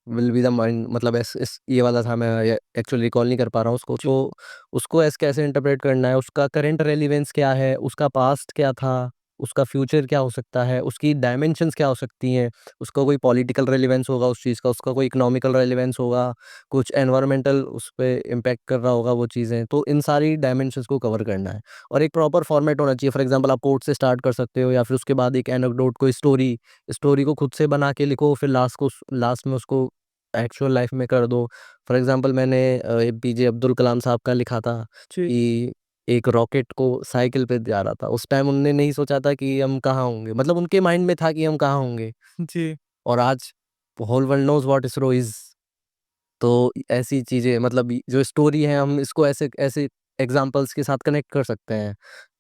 will be the mind, मतलब इस ये वाला था, मैं ये एक्चुअली रिकॉल नहीं कर पा रहा हूँ उसको। जी, तो उसको ऐसे कैसे इंटरप्रेट करना है, उसका करंट रेलेवेंस क्या है, उसका पास्ट क्या था, उसका फ्यूचर क्या हो सकता है, उसकी डायमेंशंस क्या हो सकती हैं, उसका कोई पॉलिटिकल रेलेवेंस होगा उस चीज़ का, उसका कोई इकोनॉमिकल रेलेवेंस होगा, कुछ एनवायरमेंटल उस पे इम्पैक्ट कर रहा होगा वो चीज़ें। तो इन सारी डायमेंशंस को कवर करना है और एक प्रॉपर फॉर्मेट होना चाहिए। फॉर एग्ज़ाम्पल आप कोट से स्टार्ट कर सकते हो या फिर उसके बाद एक एनेक्डोट, कोई स्टोरी, स्टोरी को खुद से बना के लिखो, फिर लास्ट में उसको एक्चुअल लाइफ में कर दो। फॉर एग्ज़ाम्पल मैंने एपीजे अब्दुल कलाम साहब का लिखा था जी, कि एक रॉकेट को साइकिल पे जा रहा था। उस टाइम उन्होंने नहीं सोचा था कि हम कहाँ होंगे, मतलब उनके माइंड में था कि हम कहाँ होंगे, जी, और आज whole world knows what ISRO is. तो ऐसी चीज़ें, मतलब जो स्टोरी है हम इसको ऐसे ऐसे एग्ज़ाम्पल्स के साथ कनेक्ट कर सकते हैं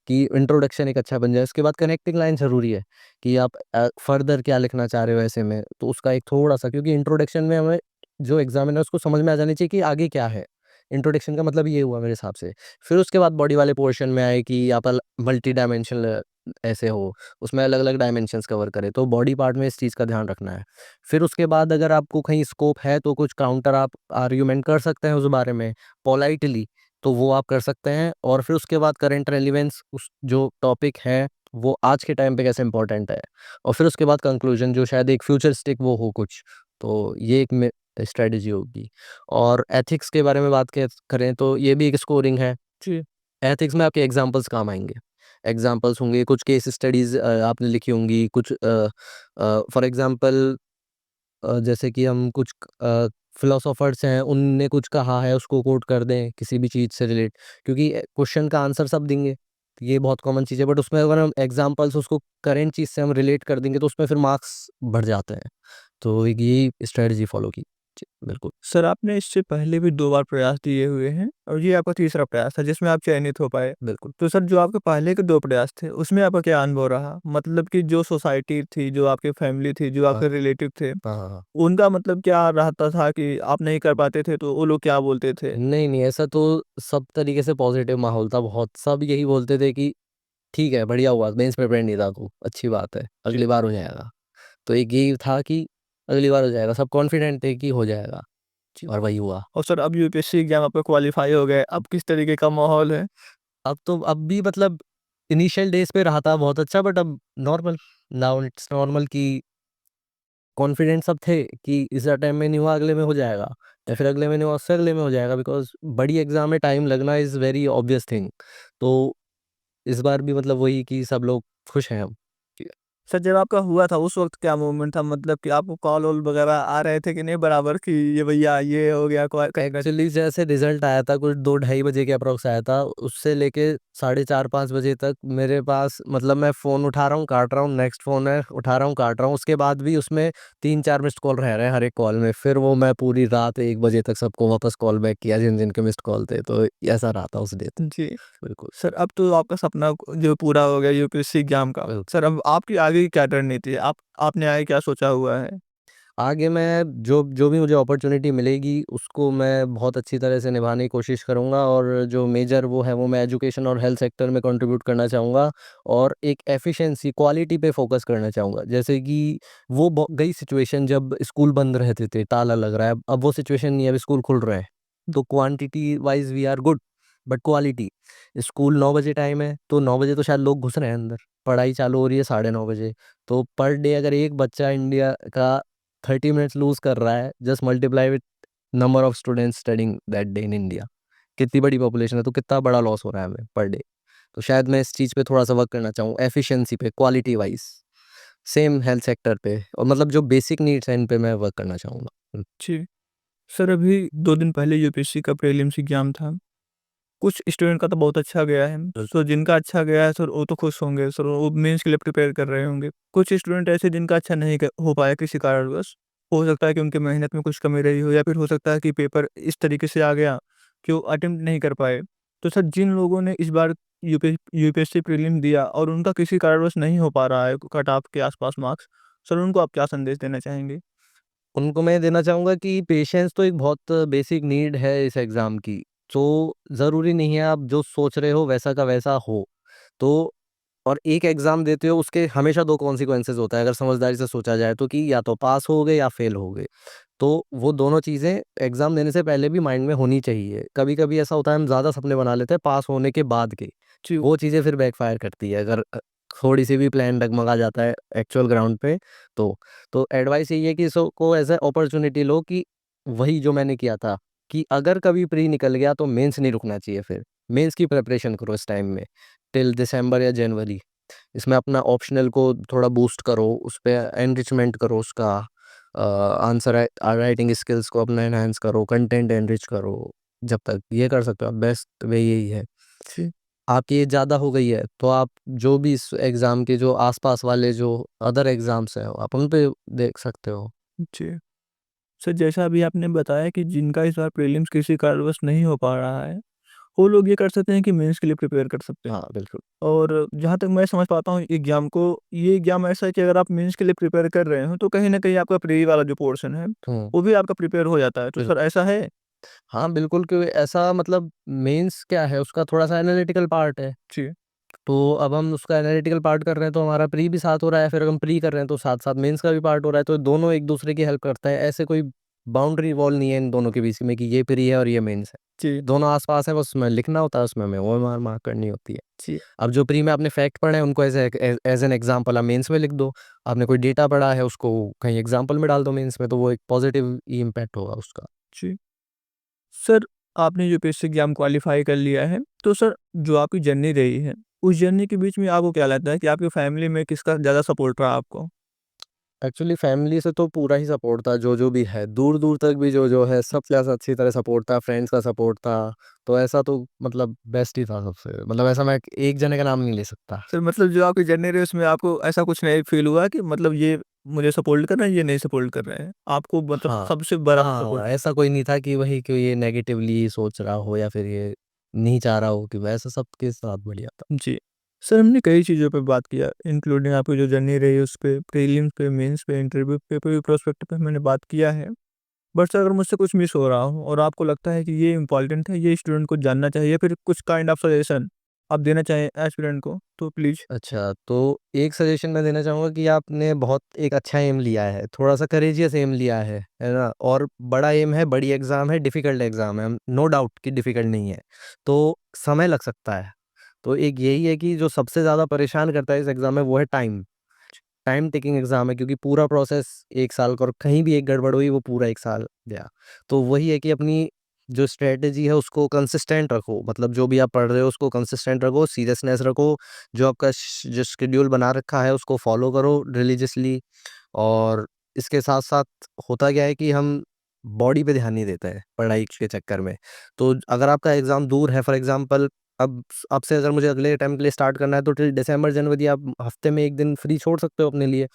कि इंट्रोडक्शन एक अच्छा बन जाए। उसके बाद कनेक्टिंग लाइन ज़रूरी है कि आप फर्दर क्या लिखना चाह रहे हो ऐसे में। तो उसका एक थोड़ा-सा, क्योंकि इंट्रोडक्शन में हमें जो एग्ज़ामिनर है उसको समझ में आ जानी चाहिए कि आगे क्या है। इंट्रोडक्शन का मतलब ये हुआ मेरे हिसाब से। फिर उसके बाद बॉडी वाले पोर्शन में आए कि आप मल्टी डायमेंशनल ऐसे हो, उसमें अलग-अलग डायमेंशंस कवर करें। तो बॉडी पार्ट में इस चीज़ का ध्यान रखना है। फिर उसके बाद अगर आपको कहीं स्कोप है तो कुछ काउंटर आप आर्गुमेंट कर सकते हैं उस बारे में पोलाइटली, तो वो आप कर सकते हैं। और फिर उसके बाद करंट रेलेवेंस, उस जो टॉपिक है वो आज के टाइम पे कैसे इम्पोर्टेंट है, और फिर उसके बाद कंक्लूजन जो शायद एक फ्यूचरिस्टिक वो हो कुछ। तो ये एक स्ट्रेटजी होगी। और एथिक्स के बारे में बात करें तो ये भी एक स्कोरिंग है। जी, एथिक्स में आपके एग्जांपल्स काम आएँगे। एग्जांपल्स होंगे, कुछ केस स्टडीज़ आपने लिखी होंगी, कुछ फॉर एग्जांपल जैसे कि हम कुछ फिलोसोफर्स हैं, उनने कुछ कहा है उसको कोट कर दें किसी भी चीज़ से रिलेट, क्योंकि क्वेश्चन का आंसर सब देंगे, तो ये बहुत कॉमन चीज़ है, बट उसमें अगर हम एग्जांपल्स उसको करंट चीज़ से हम रिलेट कर देंगे तो उसमें फिर मार्क्स बढ़ जाते हैं। तो एक यही स्ट्रेटजी फॉलो की। जी, बिल्कुल, सर आपने इससे पहले भी 2 बार प्रयास दिए हुए हैं और ये आपका तीसरा प्रयास था जिसमें आप चयनित हो पाए। बिल्कुल। तो सर जो आपके पहले के 2 प्रयास थे, उसमें आपका क्या अनुभव रहा? मतलब कि जो सोसाइटी थी, जो आपकी फैमिली थी, जो हाँ, आपके रिलेटिव थे, हाँ, हाँ, हाँ। उनका मतलब क्या रहता था कि आप नहीं कर पाते थे तो वो लोग क्या बोलते थे? नहीं, नहीं, ऐसा तो सब तरीके से पॉजिटिव माहौल था बहुत। सब यही बोलते थे कि ठीक है, बढ़िया हुआ, मेंस प्रिपेयर नहीं था तू, अच्छी बात है, जी। अगली बार हो जाएगा। तो एक यही था कि अगली बार हो जाएगा, सब कॉन्फिडेंट थे कि हो जाएगा। जी, और वही हुआ। और सर अब यूपीएससी एग्ज़ाम आपका क्वालीफाई हो गए, अब किस तरीके का माहौल है? अब भी मतलब इनिशियल डेज़ पे रहा था बहुत अच्छा, बट अब नॉर्मल, नाउ इट्स नॉर्मल कि कॉन्फिडेंट सब थे कि इस टाइम में नहीं हुआ, अगले में हो जाएगा, या फिर अगले में नहीं हुआ, उससे अगले में हो जाएगा, बिकॉज़ बड़ी एग्ज़ाम में टाइम लगना इज़ वेरी ऑब्वियस थिंग। तो इस बार भी मतलब वही कि सब लोग खुश हैं अब। सर जब आपका हुआ था उस वक़्त क्या मूवमेंट था? मतलब कि आपको कॉल-वॉल वगैरह आ रहे थे कि नहीं बराबर कि ये भैया ये हो गया कांग्रेचुलेशन। एक्चुअली जैसे रिज़ल्ट आया था कुछ 2 ढाई बजे के अप्रॉक्स आया था, उससे लेके साढ़े 4-5 बजे तक मेरे पास, मतलब मैं फ़ोन उठा रहा हूँ, काट रहा हूँ, नेक्स्ट फ़ोन है, उठा रहा हूँ, काट रहा हूँ, उसके बाद भी उसमें 3-4 मिस्ड कॉल रह रहे हैं हर एक कॉल में। फिर वो मैं पूरी रात 1 बजे तक सबको वापस कॉल बैक किया जिन-जिन के मिस्ड कॉल थे, तो ऐसा रहा था उस डे तो। जी। बिल्कुल, सर अब तो आपका सपना जो पूरा हो गया यूपीएससी एग्ज़ाम का। बिल्कुल। सर अब आपकी आगे की क्या रणनीति है? आपने आगे क्या सोचा हुआ है? आगे मैं जो जो भी मुझे अपॉर्च्युनिटी मिलेगी, उसको मैं बहुत अच्छी तरह से निभाने की कोशिश करूँगा, और जो मेजर वो है, वो मैं एजुकेशन और हेल्थ सेक्टर में कंट्रीब्यूट करना चाहूँगा, और एक एफिशिएंसी, क्वालिटी पे फ़ोकस करना चाहूँगा। जैसे कि वो गई सिचुएशन जब स्कूल बंद रहते थे, ताला लग रहा है, अब वो सिचुएशन नहीं है, अब स्कूल खुल रहे हैं। तो quantity wise we are good, but quality, school 9 बजे टाइम है, तो 9 बजे तो शायद लोग घुस रहे हैं अंदर, पढ़ाई चालू हो रही है साढ़े 9 बजे। तो पर डे अगर एक बच्चा इंडिया का 30 मिनट्स लूज़ कर रहा है, just multiply with number of students studying that day in India. कितनी बड़ी पॉपुलेशन है, तो कितना बड़ा लॉस हो रहा है हमें पर डे। तो शायद मैं इस चीज़ पे थोड़ा-सा वर्क करना चाहूँ, एफिशिएंसी पे, quality wise. Same health sector पे, और मतलब जो बेसिक नीड्स हैं, इन पे मैं वर्क करना चाहूँगा। जी। सर अभी 2 दिन पहले यूपीएससी का प्रीलिम्स एग्ज़ाम था। कुछ स्टूडेंट का तो बहुत अच्छा गया है। सो जिनका अच्छा गया है सर वो तो खुश होंगे। सर वो मेंस के लिए प्रिपेयर कर रहे होंगे। कुछ स्टूडेंट ऐसे जिनका अच्छा नहीं हो पाया किसी कारणवश। हो सकता है कि उनकी मेहनत में कुछ कमी रही हो या फिर हो सकता है कि पेपर इस तरीके से आ गया कि वो अटेम्प्ट नहीं कर पाए। तो सर जिन लोगों ने इस बार यूपीएससी प्रीलिम दिया और उनका किसी कारणवश नहीं हो पा रहा है कट ऑफ के आसपास मार्क्स, सर उनको आप क्या संदेश देना चाहेंगे? उनको मैं देना चाहूँगा कि पेशेंस तो एक बहुत बेसिक नीड है इस एग्ज़ाम की। तो ज़रूरी नहीं है आप जो सोच रहे हो वैसा का वैसा हो। तो और एक एग्ज़ाम देते हो उसके हमेशा 2 कॉन्सिक्वेंसेज़ होता है अगर समझदारी से सोचा जाए तो कि या तो पास होगे या फेल होगे। तो वो दोनों चीज़ें एग्ज़ाम देने से पहले भी माइंड में होनी चाहिए। कभी-कभी ऐसा होता है हम ज़्यादा सपने बना लेते हैं पास होने के बाद के। जी। वो चीज़ें फिर बैकफ़ायर करती है अगर थोड़ी-सी भी प्लान डगमगा जाता है एक्चुअल ग्राउंड पे तो। तो एडवाइस यही है कि इसको एज़ अ अपॉर्च्युनिटी लो कि वही जो मैंने किया था कि अगर कभी प्री निकल गया तो मेंस नहीं रुकना चाहिए फिर। मेंस की प्रिपरेशन करो इस टाइम में टिल दिसंबर या जनवरी। इसमें अपना ऑप्शनल को थोड़ा बूस्ट करो, उसपे एनरिचमेंट करो उसका आंसर राइटिंग स्किल्स को अपना एनहांस करो, कंटेंट एनरिच करो। जब तक ये कर सकते हो आप बेस्ट वे यही है। जी। आपकी एज ज़्यादा हो गई है, तो आप जो भी इस एग्ज़ाम के जो आस-पास वाले जो अदर एग्ज़ाम्स हैं, आप उन पे देख सकते हो। जी। सर जैसा अभी आपने बताया कि जिनका इस बार प्रीलिम्स किसी कारणवश नहीं हो पा रहा है, वो लोग ये कर सकते हैं कि मेंस के लिए प्रिपेयर कर सकते हैं। हाँ, बिल्कुल। और जहाँ तक मैं समझ पाता हूँ एग्ज़ाम को, ये एग्ज़ाम ऐसा है कि अगर आप मेंस के लिए प्रिपेयर कर रहे हो, तो कहीं न कहीं आपका प्री वाला जो पोर्शन है, हुँ, वो भी आपका प्रिपेयर हो जाता है। तो सर बिल्कुल। ऐसा है? हाँ, बिल्कुल क्यों ऐसा मतलब मेंस क्या है, उसका थोड़ा-सा एनालिटिकल पार्ट है। जी। तो अब हम उसका एनालिटिकल पार्ट कर रहे हैं, तो हमारा प्री भी साथ हो रहा है, फिर हम प्री कर रहे हैं, तो साथ-साथ मेंस का भी पार्ट हो रहा है, तो दोनों एक-दूसरे की हेल्प करते हैं। ऐसे कोई बाउंड्री वॉल नहीं है इन दोनों के बीच में कि ये प्री है और ये मेंस है। जी। दोनों आस-पास है, बस उसमें लिखना होता है, उसमें हमें वो मार करनी होती है। जी। अब जो प्री में आपने फैक्ट पढ़े हैं, उनको एज़ एन एग्ज़ाम्पल आप मेंस में लिख दो। आपने कोई डेटा पढ़ा है, उसको कहीं एग्ज़ाम्पल में डाल दो मेंस में, तो वो एक पॉज़िटिव ही इम्पैक्ट होगा उसका। जी। सर आपने यूपीएससी एग्ज़ाम क्वालीफाई कर लिया है, तो सर जो आपकी जर्नी रही है, उस जर्नी के बीच में आपको क्या लगता है कि आपकी फैमिली में किसका ज़्यादा सपोर्ट रहा आपको? एक्चुअली फैमिली से तो पूरा ही सपोर्ट था, जो-जो भी है, दूर-दूर तक भी जो-जो है, सब क्लास अच्छी तरह सपोर्ट था, फ्रेंड्स का सपोर्ट था, तो ऐसा तो मतलब बेस्ट ही था सबसे। मतलब ऐसा मैं एक जने का नाम नहीं ले सकता। सर मतलब जो आपकी जर्नी रही उसमें आपको ऐसा कुछ नहीं फ़ील हुआ कि मतलब ये मुझे सपोर्ट कर रहे हैं, ये नहीं सपोर्ट कर रहे हैं? आपको मतलब हाँ, सबसे बड़ा हाँ, सपोर्ट। ऐसा कोई नहीं था कि वही कि ये नेगेटिवली सोच रहा हो या फिर ये नहीं चाह रहा हो कि वैसा सबके साथ बढ़िया था। जी। सर हमने कई चीज़ों पे बात किया इंक्लूडिंग आपकी जो जर्नी रही उस पे, प्रीलिम्स पे, मेंस पे, इंटरव्यू पे, पे प्रोस्पेक्ट पे मैंने बात किया है। बट सर अगर मुझसे कुछ मिस हो रहा हो और आपको लगता है कि ये इम्पोर्टेंट है, ये स्टूडेंट को जानना चाहिए या फिर कुछ काइंड ऑफ सजेशन आप देना चाहें एस्पिरेंट को, तो प्लीज़? अच्छा, तो एक सजेशन मैं देना चाहूँगा कि आपने बहुत एक अच्छा एम लिया है, थोड़ा-सा करेजियस एम लिया है ना? और बड़ा एम है, बड़ी एग्ज़ाम है, डिफ़िकल्ट एग्ज़ाम है, नो डाउट कि डिफ़िकल्ट नहीं है। तो समय लग सकता है, तो एक यही है कि जो सबसे ज़्यादा परेशान करता है इस एग्ज़ाम में वो है टाइम। टाइम टेकिंग एग्ज़ाम है क्योंकि पूरा प्रोसेस 1 साल का और कहीं भी एक गड़बड़ हुई वो पूरा 1 साल गया। तो वही है कि अपनी जो स्ट्रैटेजी है उसको कंसिस्टेंट रखो, मतलब जो भी आप पढ़ रहे हो उसको कंसिस्टेंट रखो, सीरियसनेस रखो, जो आपका जो शेड्यूल बना रखा है उसको फॉलो करो रिलीजियसली। और इसके साथ-साथ होता क्या है कि हम बॉडी पे ध्यान नहीं देते हैं पढ़ाई के चक्कर में। तो अगर आपका एग्ज़ाम दूर है फॉर एग्ज़ाम्पल अब से अगर मुझे अगले अटेम्प्ट के लिए स्टार्ट करना है तो टिल दिसंबर, जनवरी आप हफ्ते में 1 दिन फ्री छोड़ सकते हो अपने लिए।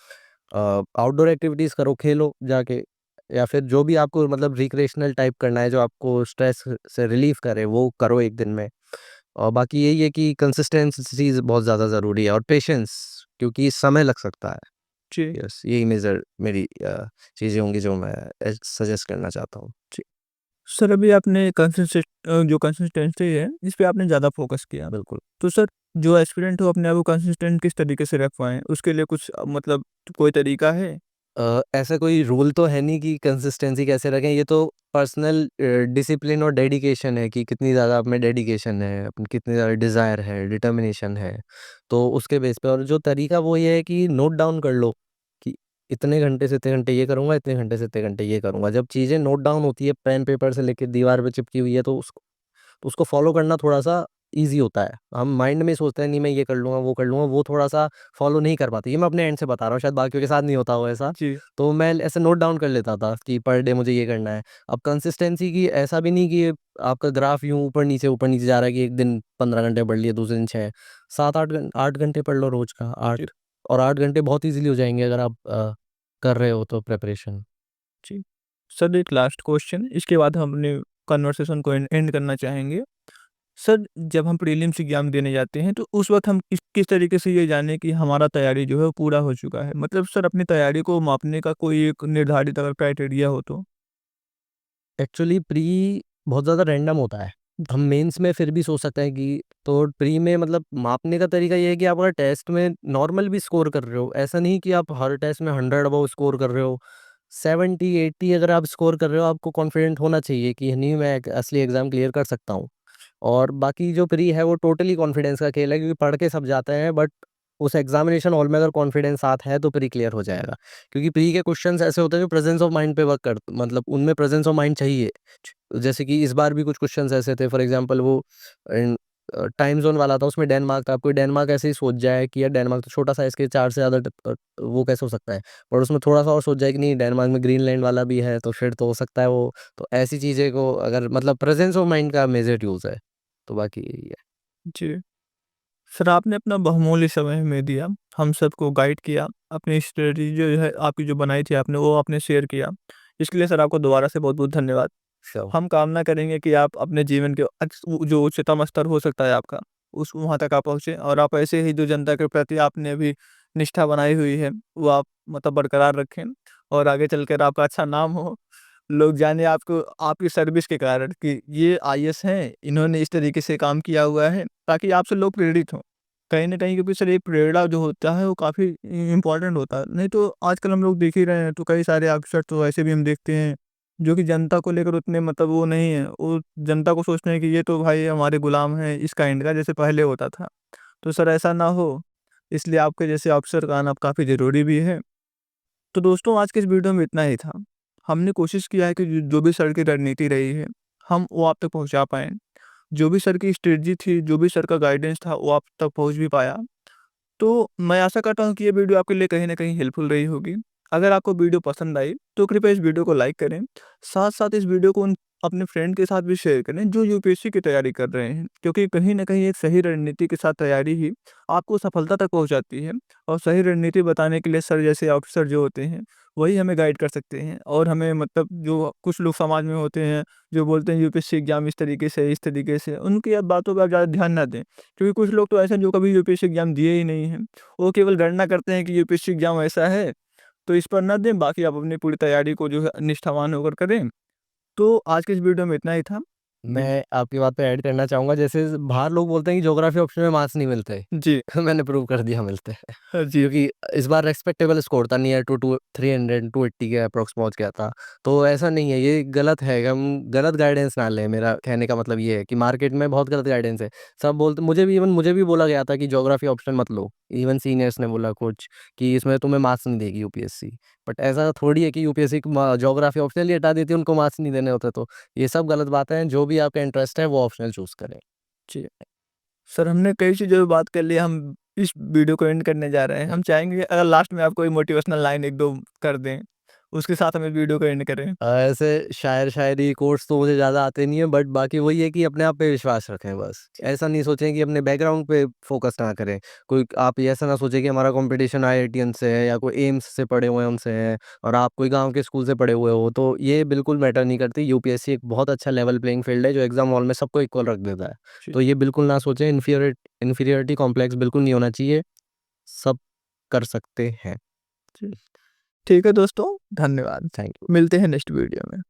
आउटडोर एक्टिविटीज़ करो, खेलो जाके या फिर जो भी आपको मतलब रिक्रिएशनल टाइप करना है, जो आपको स्ट्रेस से रिलीफ़ करे, वो करो 1 दिन में। और बाकी यही है कि कंसिस्टेंसी बहुत ज़्यादा ज़रूरी है और पेशेंस क्योंकि समय लग सकता है। जी। यस, यही मेजर मेरी चीज़ें होंगी जो मैं सजेस्ट करना चाहता हूँ। जी। सर अभी आपने जो कंसिस्टेंसी है, इस पे आपने ज़्यादा फ़ोकस किया। बिल्कुल। तो सर जो एस्पिरेंट हो अपने आप को कंसिस्टेंट किस तरीके से रख पाएँ? उसके लिए कुछ मतलब कोई तरीका है? ऐसा कोई रूल तो है नहीं कि कंसिस्टेंसी कैसे रखें, ये तो पर्सनल डिसिप्लिन और डेडिकेशन है कि कितनी ज़्यादा आप में डेडिकेशन है, कितनी ज़्यादा डिज़ायर है, डिटर्मिनेशन है। तो उसके बेस पे और जो तरीका वो ये है कि नोट डाउन कर लो कि इतने घंटे से इतने घंटे ये करूँगा, इतने घंटे से इतने घंटे ये करूँगा। जब चीज़ें नोट डाउन होती है पेन पेपर से लेके दीवार पे चिपकी हुई है तो उसको फ़ॉलो करना थोड़ा-सा ईज़ी होता है। हम माइंड में सोचते हैं नहीं मैं ये कर लूँगा, वो थोड़ा-सा फ़ॉलो नहीं कर पाते। ये मैं अपने एंड से बता रहा हूँ, शायद बाकियों के साथ नहीं होता हो ऐसा। जी। तो मैं ऐसे नोट डाउन कर लेता था कि पर डे मुझे ये करना है। अब कंसिस्टेंसी की ऐसा भी नहीं कि आपका ग्राफ यूँ ऊपर नीचे जा रहा है कि एक दिन 15 घंटे पढ़ लिए, दूसरे दिन 6, 7-8 घंटे पढ़ लो रोज़ का, जी। 8 और 8 घंटे बहुत ईज़िली हो जाएँगे अगर आप कर रहे हो तो प्रिपरेशन। जी। सर एक लास्ट क्वेश्चन इसके बाद हम अपने कन्वर्सेशन को एंड करना चाहेंगे। सर जब हम प्रीलिम्स एग्ज़ाम देने जाते हैं तो उस वक़्त हम किस तरीके से ये जानें कि हमारा तैयारी जो है वो पूरा हो चुका है? मतलब सर अपनी तैयारी को मापने का कोई एक निर्धारित अगर क्राइटेरिया हो तो? एक्चुअली प्री बहुत ज़्यादा रैंडम होता है। हम मेंस में फिर भी सोच सकते हैं कि तो प्री में मतलब मापने का तरीका ये है कि आप अगर टेस्ट में नॉर्मल भी स्कोर कर रहे हो, ऐसा नहीं कि आप हर टेस्ट में 100 अबव स्कोर कर रहे हो। 70-80 अगर आप स्कोर कर रहे हो, आपको कॉन्फिडेंट होना चाहिए कि नहीं मैं एक असली एग्ज़ाम क्लियर कर सकता हूँ। और बाकी जो प्री है वो टोटली कॉन्फिडेंस का खेल है, क्योंकि पढ़ के सब जाते हैं, बट उस एग्ज़ामिनेशन हॉल में अगर कॉन्फिडेंस साथ है तो प्री क्लियर हो जाएगा। क्योंकि प्री के क्वेश्चन्स ऐसे होते हैं जो प्रेजेंस ऑफ माइंड पे वर्क कर मतलब उनमें प्रेजेंस ऑफ माइंड चाहिए। जैसे कि इस बार भी कुछ क्वेश्चन्स ऐसे थे, फॉर एग्ज़ाम्पल वो टाइम ज़ोन वाला था, उसमें डेनमार्क था। अब कोई डेनमार्क ऐसे ही सोच जाए कि यार डेनमार्क तो छोटा-सा है, इसके 4 से ज़्यादा वो कैसे हो सकता है? और उसमें थोड़ा-सा और सोच जाए कि नहीं डेनमार्क में ग्रीनलैंड वाला भी है, तो फिर तो हो सकता है वो। तो ऐसी चीज़ें को अगर मतलब प्रेजेंस ऑफ माइंड का मेजर यूज़ है। तो बाकी यही है। जी। सर आपने अपना बहुमूल्य समय हमें दिया, हम सबको गाइड किया, अपनी स्ट्रेटजी जो है आपकी जो बनाई थी आपने वो आपने शेयर किया। इसके लिए सर आपको दोबारा से बहुत-बहुत धन्यवाद। श्योर। हम कामना करेंगे कि आप अपने जीवन के जो उच्चतम स्तर हो सकता है आपका, उस वहाँ तक आप पहुँचे और आप ऐसे ही जो जनता के प्रति आपने अभी निष्ठा बनाई हुई है, वो आप मतलब बरकरार रखें और आगे चलकर आपका अच्छा नाम हो। लोग जाने आपको आपकी सर्विस के कारण कि ये आईएएस हैं, इन्होंने इस तरीके से काम किया हुआ है, ताकि आपसे लोग प्रेरित हों। कहीं न कहीं क्योंकि सर एक प्रेरणा जो होता है वो काफ़ी इम्पोर्टेंट होता है। नहीं तो आजकल हम लोग देख ही रहे हैं तो कई सारे अफ़सर तो ऐसे भी हम देखते हैं जो कि जनता को लेकर उतने मतलब वो नहीं है। वो जनता को सोचते हैं कि ये तो भाई हमारे गुलाम हैं इस काइंड का जैसे पहले होता था। तो सर ऐसा ना हो, इसलिए आपके जैसे अफ़सर का आना काफ़ी ज़रूरी भी है। तो दोस्तों आज के इस वीडियो में इतना ही था। हमने कोशिश किया है कि जो भी सर की रणनीति रही है, हम वो आप तक पहुँचा पाएँ। जो भी सर की स्ट्रेटजी थी, जो भी सर का गाइडेंस था वो आप तक पहुँच भी पाया। तो मैं आशा करता हूँ कि ये वीडियो आपके लिए कहीं न कहीं हेल्पफुल रही होगी। अगर आपको वीडियो पसंद आई तो कृपया इस वीडियो को लाइक करें। साथ-साथ इस वीडियो को उन अपने फ्रेंड के साथ भी शेयर करें जो यूपीएससी की तैयारी कर रहे हैं। क्योंकि कहीं न कहीं एक सही रणनीति के साथ तैयारी ही आपको सफलता तक पहुँचाती है और सही रणनीति बताने के लिए सर जैसे ऑफिसर जो होते हैं, वही हमें गाइड कर सकते हैं और हमें मतलब जो कुछ लोग समाज में होते हैं, जो बोलते हैं यूपीएससी एग्ज़ाम इस तरीके से, उनकी अब बातों पे आप ज़्यादा ध्यान ना दें। क्योंकि कुछ लोग तो ऐसे हैं जो कभी यूपीएससी एग्ज़ाम दिए ही नहीं हैं। वो केवल गणना करते हैं कि यूपीएससी एग्ज़ाम ऐसा है, तो इस पर ना दें, बाकी आप अपनी पूरी तैयारी को जो है निष्ठावान होकर करें। तो आज के इस वीडियो में इतना ही था। जी। मैं आपकी बात पे ऐड करना चाहूँगा, जैसे बाहर लोग बोलते हैं कि ज्योग्राफी ऑप्शन में मार्क्स नहीं मिलते। जी। मैंने प्रूव कर दिया मिलते हैं। हाँ जी। क्योंकि इस बार रिस्पेक्टेबल स्कोर था, नियर टू 300 280 के अप्रॉक्स पहुँच गया था। तो ऐसा नहीं है, ये गलत है, हम गलत गाइडेंस ना लें। मेरा कहने का मतलब ये है कि मार्केट में बहुत गलत गाइडेंस है। सब बोलते, मुझे भी बोला गया था कि ज्योग्राफी ऑप्शन मत लो। इवन सीनियर्स ने बोला कुछ कि इसमें तुम्हें मार्क्स नहीं देगी यूपीएससी। बट ऐसा थोड़ी है कि यूपीएससी ज्योग्राफी ऑप्शनली हटा देती है, उनको मार्क्स नहीं देने होते। तो ये सब गलत बातें हैं, जो भी आपका इंटरेस्ट है वो ऑप्शनल चूज़ करें। जी। सर हमने कई चीज़ों पे बात कर ली, हम इस वीडियो को एंड करने जा रहे हैं। हम चाहेंगे कि अगर लास्ट में आप कोई मोटिवेशनल लाइन 1-2 कर दें, उसके साथ हम इस वीडियो को एंड करें। ऐसे शायरी कोट्स तो मुझे ज़्यादा आते नहीं है, बट बाकी वही है कि अपने आप पे विश्वास रखें बस। ऐसा नहीं सोचें कि अपने बैकग्राउंड पे फ़ोकस ना करें। कोई आप ये ऐसा ना सोचें कि हमारा कॉम्पिटिशन आईआईटीएन से है या कोई एम्स से पढ़े हुए हैं उनसे है और आप कोई गाँव के स्कूल से पढ़े हुए हो, तो ये बिल्कुल मैटर नहीं करती। यूपीएससी एक बहुत अच्छा लेवल प्लेइंग फील्ड है जो एग्ज़ाम हॉल में सबको इक्वल रख देता है। जी। तो ये बिल्कुल ना सोचें, इन्फीरियरिटी कॉम्प्लेक्स बिल्कुल नहीं होना चाहिए। सब कर सकते हैं। जी। ठीक है दोस्तों, धन्यवाद। Thank you. मिलते हैं नेक्स्ट वीडियो में।